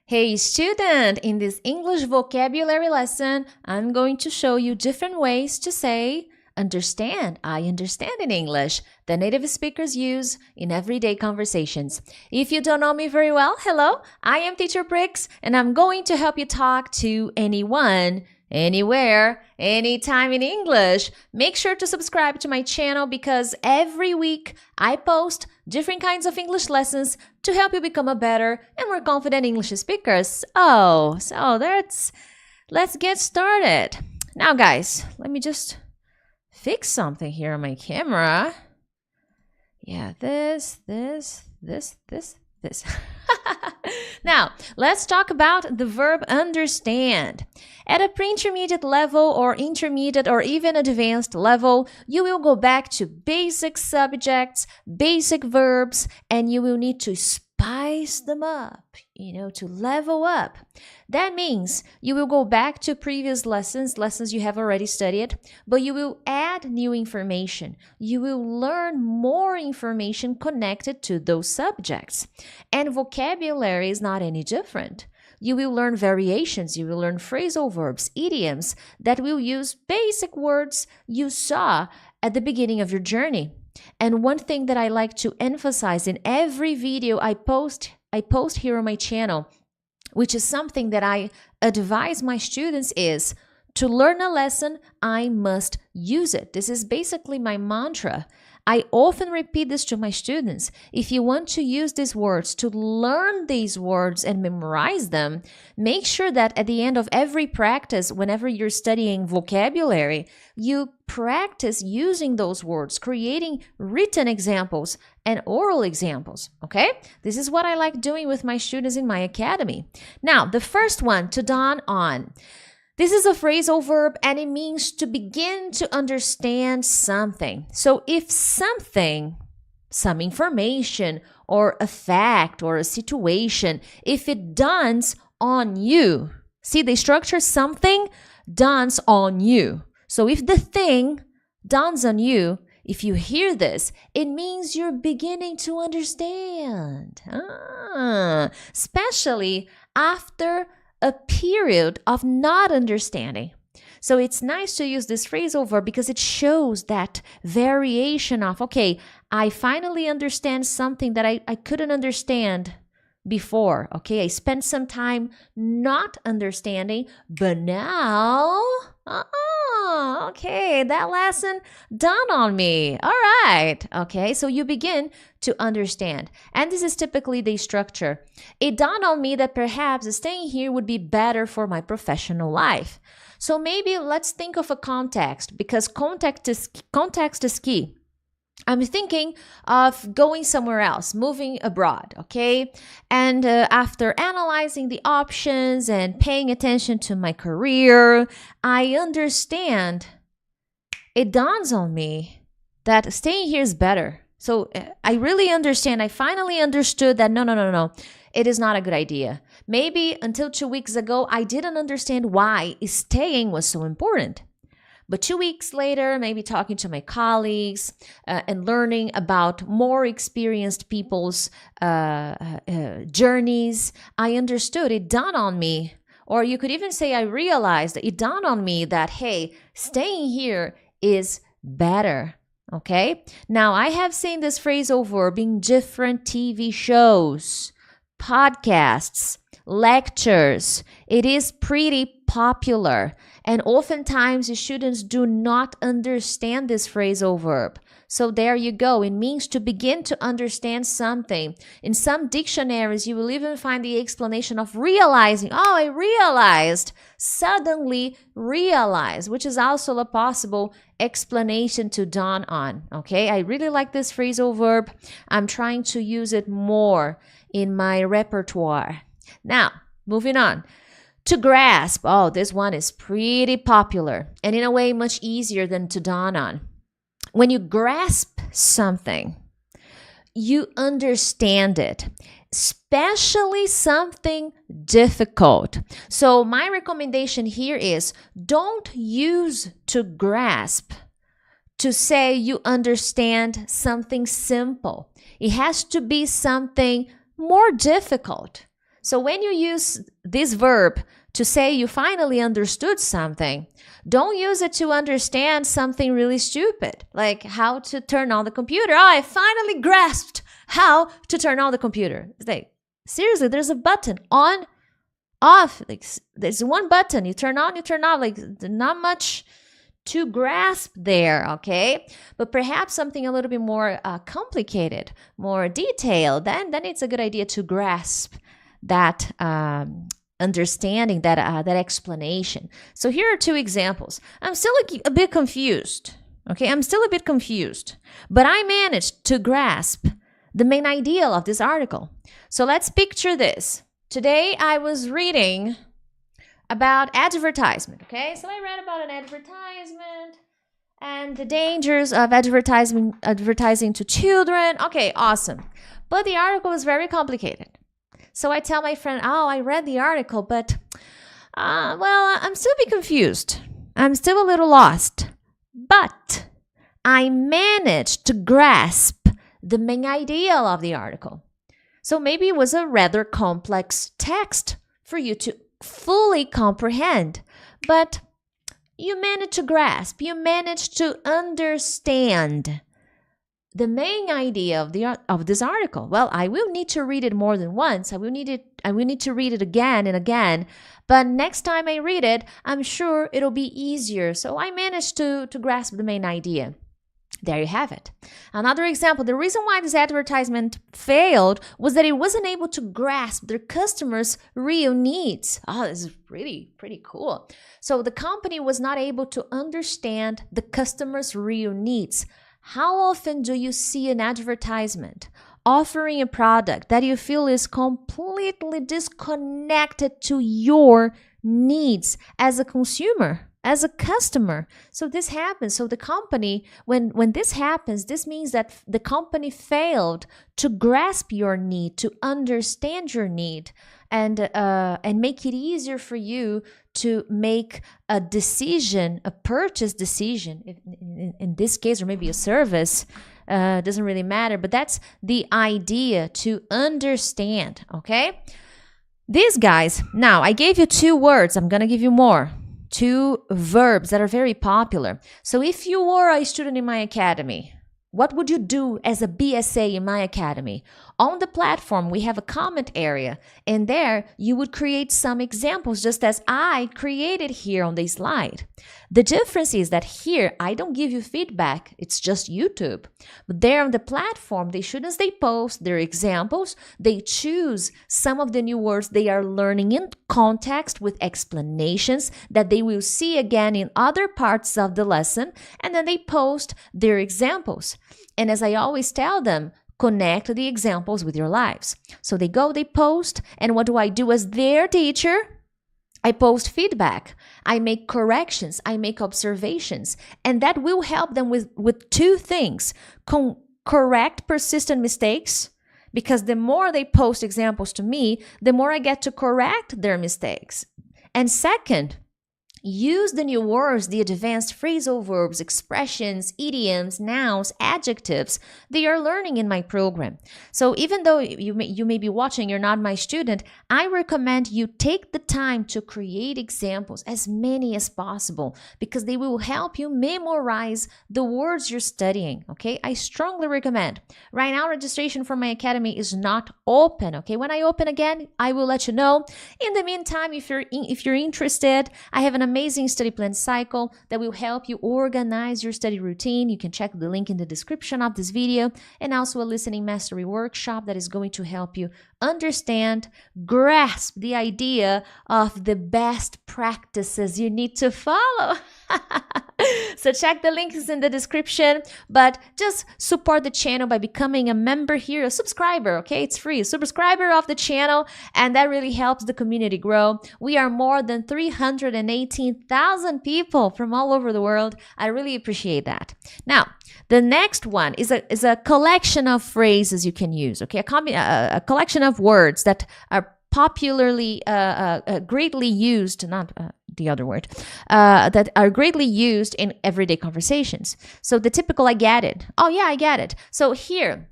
Hey student, in this English vocabulary lesson, I'm going to show you different ways to say understand, I understand in English, that native speakers use in everyday conversations. If you don't know me very well, hello, I am teacher Prix, and I'm going to help you talk to anyone, anywhere, anytime in English. Make sure to subscribe to my channel because every week I post different kinds of English lessons to help you become a better and more confident English speaker. Let's get started. Now guys, let me just fix something here on my camera. Yeah, this. Now, let's talk about the verb understand. At a pre-intermediate level or intermediate or even advanced level, you will go back to basic subjects, basic verbs, and you will need to spice them up, to level up. That means you will go back to previous lessons you have already studied, but you will add new information. You will learn more information connected to those subjects. And vocabulary is not any different. You will learn variations, you will learn phrasal verbs, idioms that will use basic words you saw at the beginning of your journey. And one thing that I like to emphasize in every video I post here on my channel, which is something that I advise my students, is to learn a lesson, I must use it. This is basically my mantra. I often repeat this to my students. If you want to use these words, to learn these words and memorize them, make sure that at the end of every practice, whenever you're studying vocabulary, you practice using those words, creating written examples and oral examples, okay? This is what I like doing with my students in my academy. Now, the first one, to dawn on. This is a phrasal verb and it means to begin to understand something. So if something, some information or a fact or a situation, if it dawns on you, see the structure, something dawns on you. So if the thing dawns on you, if you hear this, it means you're beginning to understand. Especially after a period of not understanding. So it's nice to use this phrasal verb because it shows that variation of, okay, I finally understand something that I couldn't understand before. Okay, I spent some time not understanding, but now, okay, that lesson dawned on me. All right, okay, so you begin to understand. And this is typically the structure. It dawned on me that perhaps staying here would be better for my professional life. So maybe let's think of a context, because context is key. I'm thinking of going somewhere else, moving abroad, okay? And after analyzing the options and paying attention to my career, I understand, it dawns on me that staying here is better. So I really understand, I finally understood that no, it is not a good idea. Maybe until 2 weeks ago, I didn't understand why staying was so important. But 2 weeks later, maybe talking to my colleagues and learning about more experienced people's journeys, I understood, it dawned on me. Or you could even say I realized, it dawned on me that, hey, staying here is better. Okay? Now, I have seen this phrasal verb in different TV shows, podcasts, lectures. It is pretty popular. And oftentimes, students do not understand this phrasal verb. So there you go. It means to begin to understand something. In some dictionaries, you will even find the explanation of realizing. Oh, I realized. Suddenly realize, which is also a possible explanation to dawn on. Okay, I really like this phrasal verb. I'm trying to use it more in my repertoire. Now, moving on. To grasp, oh, this one is pretty popular and in a way much easier than to dawn on. When you grasp something, you understand it, especially something difficult. So my recommendation here is don't use to grasp to say you understand something simple. It has to be something more difficult. So when you use this verb to say you finally understood something, don't use it to understand something really stupid, like how to turn on the computer. Oh, I finally grasped how to turn on the computer. It's like, seriously, there's a button on, off. Like, there's one button. You turn on, you turn off. Like, not much to grasp there, okay? But perhaps something a little bit more complicated, more detailed, then it's a good idea to grasp that understanding, that explanation. So here are two examples. I'm still a bit confused, okay? I'm still a bit confused, but I managed to grasp the main idea of this article. So let's picture this. Today I was reading about advertisement, okay? So I read about an advertisement and the dangers of advertising to children. Okay, awesome. But the article is very complicated. So I tell my friend, oh, I read the article, but, well, I'm still a bit confused. I'm still a little lost. But I managed to grasp the main idea of the article. So maybe it was a rather complex text for you to fully comprehend, but you managed to grasp, you managed to understand the main idea of this article. Well, I will need to read it more than once. I will need to read it again and again. But next time I read it, I'm sure it'll be easier. So I managed to grasp the main idea. There you have it. Another example, the reason why this advertisement failed was that it wasn't able to grasp their customers' real needs. Oh, this is pretty cool. So the company was not able to understand the customer's real needs. How often do you see an advertisement offering a product that you feel is completely disconnected to your needs as a consumer, as a customer? So this happens. So the company, when this happens, this means that the company failed to grasp your need, to understand your need, and make it easier for you to make a decision, a purchase decision, in this case, or maybe a service, doesn't really matter, but that's the idea, to understand, okay? These guys, now I gave you two words, I'm gonna give you more, two verbs that are very popular. So if you were a student in my academy, what would you do as a BSA in my academy? On the platform, we have a comment area, and there you would create some examples just as I created here on this slide. The difference is that here, I don't give you feedback, it's just YouTube. But there on the platform, the students, they post their examples, they choose some of the new words they are learning in context with explanations that they will see again in other parts of the lesson, and then they post their examples. And as I always tell them, connect the examples with your lives. So they go, they post, and what do I do as their teacher? I post feedback, I make corrections, I make observations, and that will help them with two things. Correct persistent mistakes, because the more they post examples to me, the more I get to correct their mistakes. And second, use the new words, the advanced phrasal verbs, expressions, idioms, nouns, adjectives they are learning in my program. So even though you may be watching, you're not my student, I recommend you take the time to create examples, as many as possible, because they will help you memorize the words you're studying, okay? I strongly recommend. Right now, registration for my academy is not open, okay? When I open again, I will let you know. In the meantime, if you're interested, I have an amazing study plan cycle that will help you organize your study routine. You can check the link in the description of this video, and also a listening mastery workshop that is going to help you understand, grasp the idea of the best practices you need to follow. So check the links in the description, but just support the channel by becoming a member here, a subscriber, okay? It's free, a subscriber of the channel, and that really helps the community grow. We are more than 318,000 people from all over the world. I really appreciate that. Now, the next one is a collection of phrases you can use, okay? A collection of words that are popularly, greatly used, not the other word, that are greatly used in everyday conversations. So the typical, I get it. Oh yeah, I get it. So here,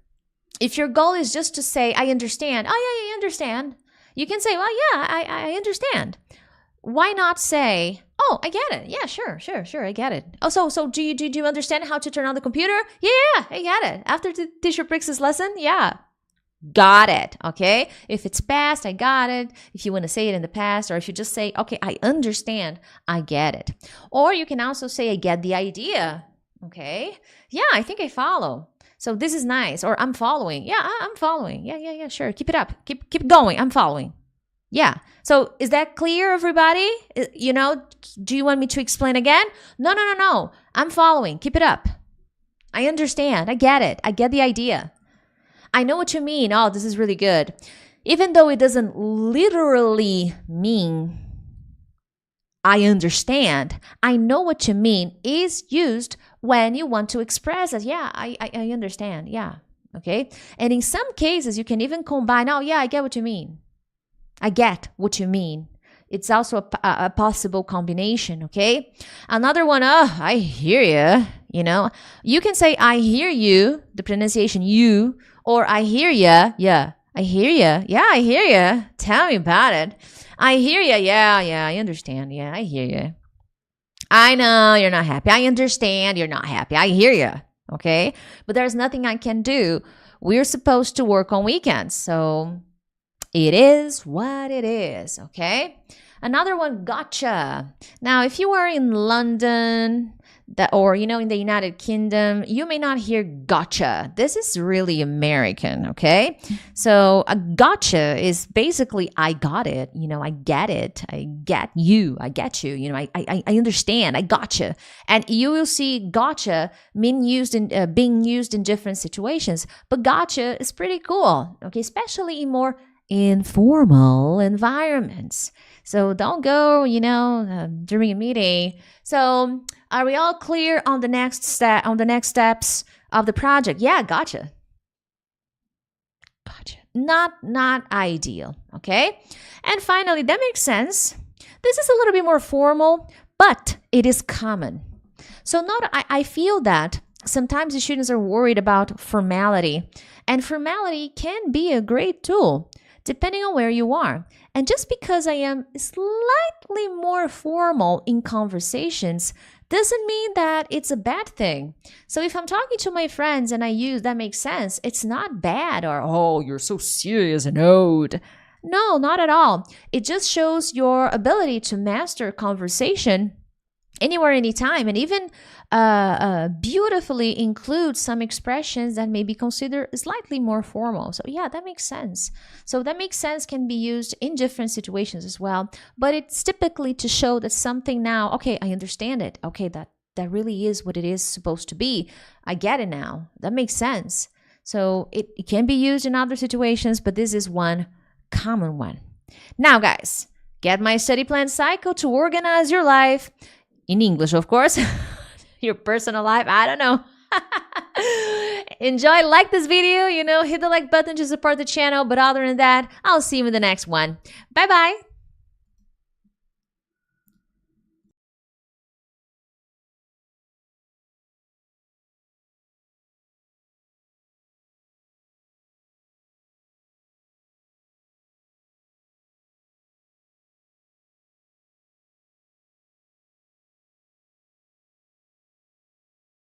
if your goal is just to say, I understand. Oh yeah, I understand. You can say, well, yeah, I understand. Why not say, oh, I get it. Yeah, sure, I get it. Oh, so do you understand how to turn on the computer? Yeah, I get it. After teacher Prix's lesson, yeah. Got it, okay? If it's past, I got it. If you want to say it in the past, or if you just say, okay, I understand, I get it. Or you can also say, I get the idea, okay? Yeah, I think I follow. So this is nice. Or I'm following. Yeah, I'm following. Yeah, sure. Keep it up. Keep going. I'm following. Yeah. So is that clear, everybody? You know, do you want me to explain again? No. I'm following. Keep it up. I understand. I get it. I get the idea. I know what you mean. Oh, this is really good. Even though it doesn't literally mean I understand, I know what you mean is used when you want to express it. Yeah, I understand. Yeah. Okay. And in some cases, you can even combine, oh, yeah, I get what you mean. I get what you mean. It's also a possible combination, okay? Another one, oh, I hear you, you know. You can say, I hear you, the pronunciation you, or I hear ya, yeah. I hear ya, yeah, I hear ya. Tell me about it. I hear ya, yeah, I understand, yeah, I hear ya. I know you're not happy. I understand you're not happy. I hear ya, okay? But there's nothing I can do. We're supposed to work on weekends, so it is what it is, okay? Another one, gotcha. Now, if you are in London or, you know, in the United Kingdom, you may not hear gotcha. This is really American, okay? So a gotcha is basically, I got it, you know, I get it, I get you, I get you, you know, I understand, I gotcha. And you will see gotcha being used in different situations. But gotcha is pretty cool, okay? Especially in more informal environments. So don't go, you know, during a meeting. So are we all clear on the next steps of the project? Yeah, gotcha. Not ideal, okay? And finally, that makes sense. This is a little bit more formal, but it is common. So I feel that sometimes the students are worried about formality, and formality can be a great tool depending on where you are. And just because I am slightly more formal in conversations doesn't mean that it's a bad thing. So if I'm talking to my friends and I use that makes sense, it's not bad or, oh, you're so serious and old. No, not at all. It just shows your ability to master conversation anywhere, anytime, and even beautifully include some expressions that may be considered slightly more formal. So yeah, that makes sense. So that makes sense can be used in different situations as well, but it's typically to show that something now, okay, I understand it. Okay, that really is what it is supposed to be. I get it now. That makes sense. So it can be used in other situations, but this is one common one. Now, guys, get my study plan cycle to organize your life. In English, of course. Your personal life, I don't know. Enjoy, like this video, you know, hit the like button to support the channel. But other than that, I'll see you in the next one. Bye-bye.